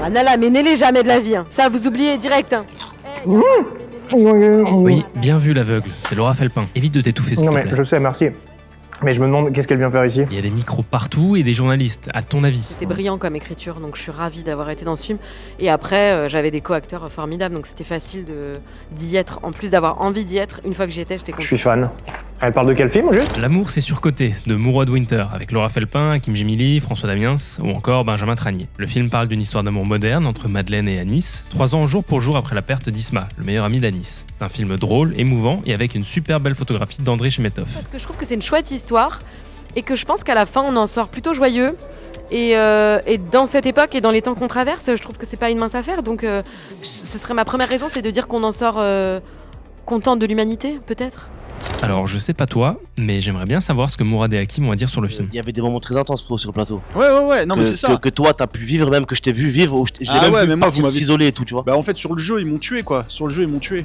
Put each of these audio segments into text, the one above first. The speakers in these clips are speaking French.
Ah Nala, ménez-les jamais de la vie, hein. Ça vous oubliez direct, hein. Oui, bien vu l'aveugle, c'est Laura Felpin. Évite de t'étouffer s'il Non te mais plaît. je sais, merci. Mais je me demande qu'est-ce qu'elle vient faire ici. Il y a des micros partout et des journalistes, à ton avis. C'était brillant comme écriture, donc je suis ravie d'avoir été dans ce film. Et après, j'avais des co-acteurs formidables, donc c'était facile d'y être. En plus d'avoir envie d'y être, une fois que j'y étais, j'étais contente. Je suis fan. Elle parle de quel film, juste? L'amour, c'est surcoté, de Mourois de Winter, avec Laura Felpin, Hakim Gemili, François Damiens ou encore Benjamin Tranier. Le film parle d'une histoire d'amour moderne entre Madeleine et Anis, 3 ans jour pour jour après la perte d'Isma, le meilleur ami d'Anis. C'est un film drôle, émouvant et avec une super belle photographie d'André Chemetov. Parce que je trouve que c'est une chouette histoire et que je pense qu'à la fin, on en sort plutôt joyeux. Et dans cette époque et dans les temps qu'on traverse, je trouve que c'est pas une mince affaire. Donc ce serait ma première raison, c'est de dire qu'on en sort content de l'humanité, peut-être. Alors, je sais pas toi, mais j'aimerais bien savoir ce que Mourad et Hakim ont à dire sur le film. Il y avait des moments très intenses, frérot, sur le plateau. Ouais, non mais c'est ça. Que toi, t'as pu vivre, même que je t'ai vu vivre, ou je l'ai Ah même ouais, vu mais moi, partir vous m'avez- s'isoler et tout, tu vois. Bah en fait sur le jeu ils m'ont tué quoi. Sur le jeu ils m'ont tué.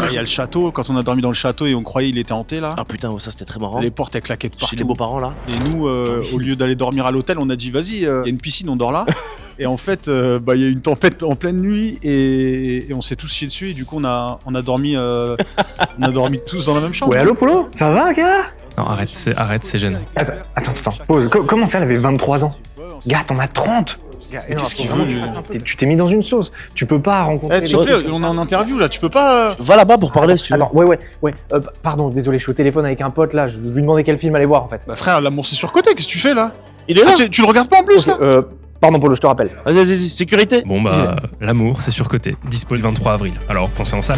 Il y a le château, quand on a dormi dans le château et on croyait il était hanté là. Ah putain, ouais, ça c'était très marrant. Les portes elles claquaient de Chez les partout. beaux-parents là. Et nous, au lieu d'aller dormir à l'hôtel, on a dit vas-y, il y a une piscine, on dort là. Et en fait, il y a eu une tempête en pleine nuit et on s'est tous chiés dessus et du coup on a dormi, on a dormi tous dans la même chambre. Ouais, allô, Polo? Ça va, gars? Non, arrête, c'est gênant. Attends, pause. Comment ça, elle avait 23 ans? Gars, t'en as 30! Qu'est-ce qu'il veut, lui? Tu t'es mis dans une sauce. Tu peux pas rencontrer... Eh, s'il te plaît, on est en interview là, tu peux pas. Va là-bas pour parler si tu veux. Attends, ouais. Pardon, désolé, je suis au téléphone avec un pote là. Je lui demandais quel film aller voir en fait. Bah frère, l'amour c'est surcoté, qu'est-ce que tu fais là? Il est là. Ah, tu le regardes pas en plus là? Pardon, Polo, je te rappelle. Vas-y, sécurité. Bon bah, l'amour, c'est surcoté. Dispo le 23 avril. Alors, foncez en salle.